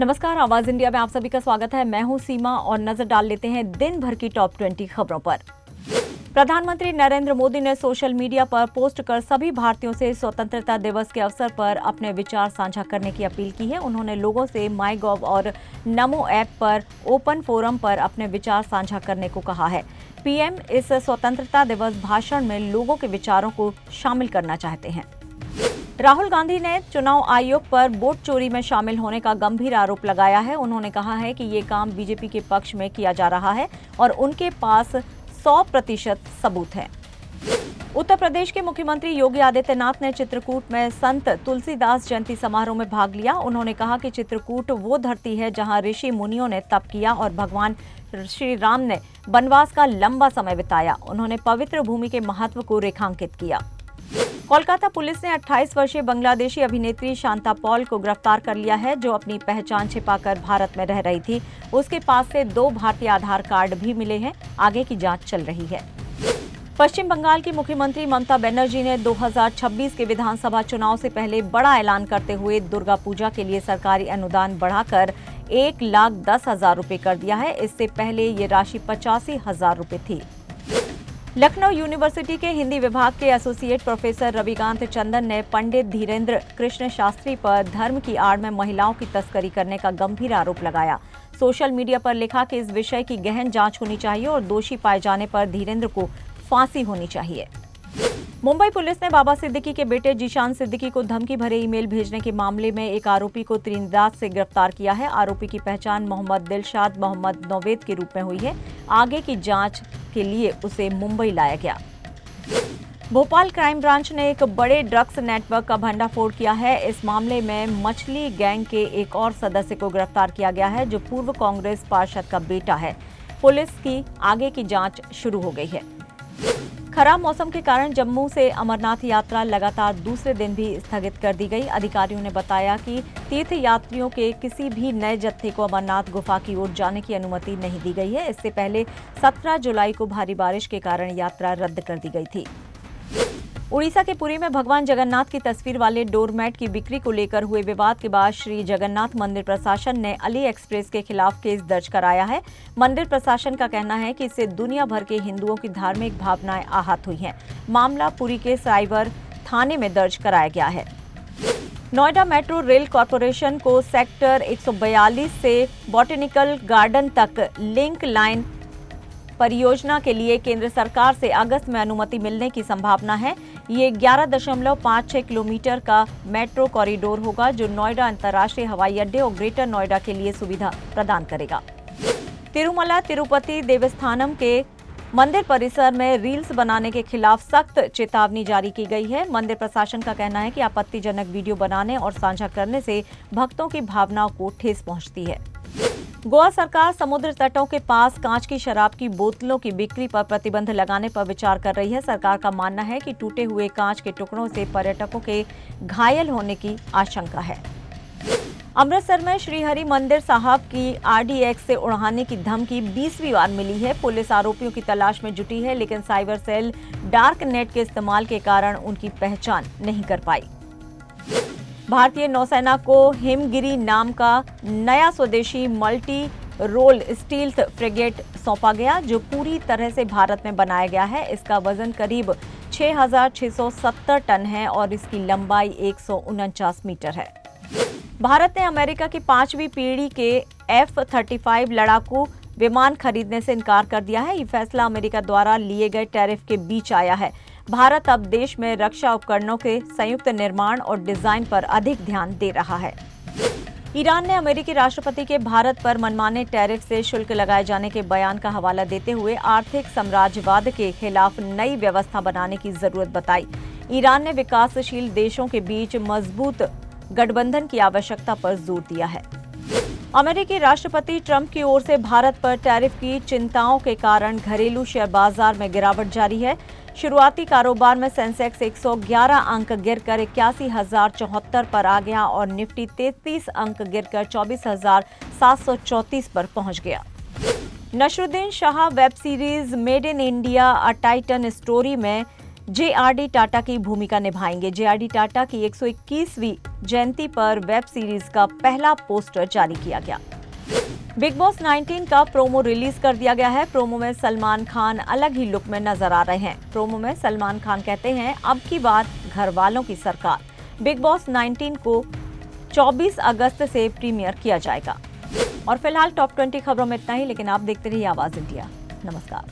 नमस्कार, आवाज इंडिया में आप सभी का स्वागत है। मैं हूं सीमा और नजर डाल लेते हैं दिन भर की टॉप 20 खबरों पर। प्रधानमंत्री नरेंद्र मोदी ने सोशल मीडिया पर पोस्ट कर सभी भारतीयों से स्वतंत्रता दिवस के अवसर पर अपने विचार साझा करने की अपील की है। उन्होंने लोगों से माई गॉव और नमो ऐप पर ओपन फोरम पर अपने विचार साझा करने को कहा है। पीएम इस स्वतंत्रता दिवस भाषण में लोगों के विचारों को शामिल करना चाहते हैं। राहुल गांधी ने चुनाव आयोग पर वोट चोरी में शामिल होने का गंभीर आरोप लगाया है। उन्होंने कहा है कि ये काम बीजेपी के पक्ष में किया जा रहा है और उनके पास 100% सबूत है। उत्तर प्रदेश के मुख्यमंत्री योगी आदित्यनाथ ने चित्रकूट में संत तुलसीदास जयंती समारोह में भाग लिया। उन्होंने कहा कि चित्रकूट वो धरती है जहां ऋषि मुनियों ने तप किया और भगवान श्री राम ने वनवास का लंबा समय बिताया। उन्होंने पवित्र भूमि के महत्व को रेखांकित किया। कोलकाता पुलिस ने 28 वर्षीय बांग्लादेशी अभिनेत्री शांता पॉल को गिरफ्तार कर लिया है, जो अपनी पहचान छिपाकर भारत में रह रही थी। उसके पास से 2 भारतीय आधार कार्ड भी मिले हैं। आगे की जांच चल रही है। पश्चिम बंगाल की मुख्यमंत्री ममता बनर्जी ने 2026 के विधानसभा चुनाव से पहले बड़ा ऐलान करते हुए दुर्गा पूजा के लिए सरकारी अनुदान बढ़ाकर 1,10,000 रुपये कर दिया है। इससे पहले ये राशि 85,000 रुपये थी। लखनऊ यूनिवर्सिटी के हिंदी विभाग के एसोसिएट प्रोफेसर रविकांत चंदन ने पंडित धीरेन्द्र कृष्ण शास्त्री पर धर्म की आड़ में महिलाओं की तस्करी करने का गंभीर आरोप लगाया। सोशल मीडिया पर लिखा कि इस विषय की गहन जांच होनी चाहिए और दोषी पाए जाने पर धीरेन्द्र को फांसी होनी चाहिए। मुंबई पुलिस ने बाबा सिद्दीकी के बेटे जीशान सिद्दीकी को धमकी भरे ईमेल भेजने के मामले में एक आरोपी को त्रिनिदाद से गिरफ्तार किया है। आरोपी की पहचान मोहम्मद दिलशाद मोहम्मद नोवेद के रूप में हुई है। आगे की जांच के लिए उसे मुंबई लाया गया। भोपाल क्राइम ब्रांच ने एक बड़े ड्रग्स नेटवर्क का भंडाफोड़ किया है। इस मामले में मछली गैंग के एक और सदस्य को गिरफ्तार किया गया है, जो पूर्व कांग्रेस पार्षद का बेटा है। पुलिस की आगे की जांच शुरू हो गई है। खराब मौसम के कारण जम्मू से अमरनाथ यात्रा लगातार दूसरे दिन भी स्थगित कर दी गई। अधिकारियों ने बताया कि तीर्थ यात्रियों के किसी भी नए जत्थे को अमरनाथ गुफा की ओर जाने की अनुमति नहीं दी गई है। इससे पहले 17 जुलाई को भारी बारिश के कारण यात्रा रद्द कर दी गई थी। उड़ीसा के पुरी में भगवान जगन्नाथ की तस्वीर वाले डोरमैट की बिक्री को लेकर हुए विवाद के बाद श्री जगन्नाथ मंदिर प्रशासन ने अली एक्सप्रेस के खिलाफ केस दर्ज कराया है। मंदिर प्रशासन का कहना है कि इससे दुनिया भर के हिंदुओं की धार्मिक भावनाएं आहत हुई हैं। मामला पुरी के साइबर थाने में दर्ज कराया गया है। नोएडा मेट्रो रेल कॉरपोरेशन को सेक्टर 142 से बॉटेनिकल गार्डन तक लिंक लाइन परियोजना के लिए केंद्र सरकार से अगस्त में अनुमति मिलने की संभावना है। ये 11.56 किलोमीटर का मेट्रो कॉरिडोर होगा, जो नोएडा अंतर्राष्ट्रीय हवाई अड्डे और ग्रेटर नोएडा के लिए सुविधा प्रदान करेगा। तिरुमला तिरुपति देवस्थानम के मंदिर परिसर में रील्स बनाने के खिलाफ सख्त चेतावनी जारी की गई है। मंदिर प्रशासन का कहना है कि आपत्तिजनक वीडियो बनाने और साझा करने से भक्तों की भावनाओं को ठेस पहुंचती है। गोवा सरकार समुद्र तटों के पास कांच की शराब की बोतलों की बिक्री पर प्रतिबंध लगाने पर विचार कर रही है। सरकार का मानना है कि टूटे हुए कांच के टुकड़ों से पर्यटकों के घायल होने की आशंका है। अमृतसर में श्री हरि मंदिर साहब की आरडीएक्स से उड़ाने की धमकी 20वीं बार मिली है। पुलिस आरोपियों की तलाश में जुटी है, लेकिन साइबर सेल डार्क नेट के इस्तेमाल के कारण उनकी पहचान नहीं कर पाई। भारतीय नौसेना को हिमगिरी नाम का नया स्वदेशी मल्टी रोल स्टील्थ फ्रिगेट सौंपा गया, जो पूरी तरह से भारत में बनाया गया है। इसका वजन करीब 6,670 टन है और इसकी लंबाई 149 मीटर है। भारत ने अमेरिका की 5वीं पीढ़ी के F-35 लड़ाकू विमान खरीदने से इनकार कर दिया है। ये फैसला अमेरिका द्वारा लिए गए टैरिफ के बीच आया है। भारत अब देश में रक्षा उपकरणों के संयुक्त निर्माण और डिजाइन पर अधिक ध्यान दे रहा है। ईरान ने अमेरिकी राष्ट्रपति के भारत पर मनमाने टैरिफ से शुल्क लगाए जाने के बयान का हवाला देते हुए आर्थिक साम्राज्यवाद के खिलाफ नई व्यवस्था बनाने की जरूरत बताई। ईरान ने विकासशील देशों के बीच मजबूत गठबंधन की आवश्यकता पर जोर दिया है। अमेरिकी राष्ट्रपति ट्रंप की ओर से भारत पर टैरिफ की चिंताओं के कारण घरेलू शेयर बाजार में गिरावट जारी है। शुरुआती कारोबार में सेंसेक्स 111 अंक गिरकर 81,074 पर आ गया और निफ्टी 33 अंक गिरकर 24,734 पर पहुंच गया। Naseeruddin Shah web series made in India a Titan story में जेआरडी टाटा की भूमिका निभाएंगे। जेआरडी टाटा की 121वीं जयंती पर वेब सीरीज का पहला पोस्टर जारी किया गया। बिग बॉस 19 का प्रोमो रिलीज कर दिया गया है। प्रोमो में सलमान खान अलग ही लुक में नजर आ रहे हैं। प्रोमो में सलमान खान कहते हैं, अब की बार घर वालों की सरकार। बिग बॉस 19 को 24 अगस्त से प्रीमियर किया जाएगा। और फिलहाल टॉप 20 खबरों में इतना ही, लेकिन आप देखते रहिए आवाज इंडिया। नमस्कार।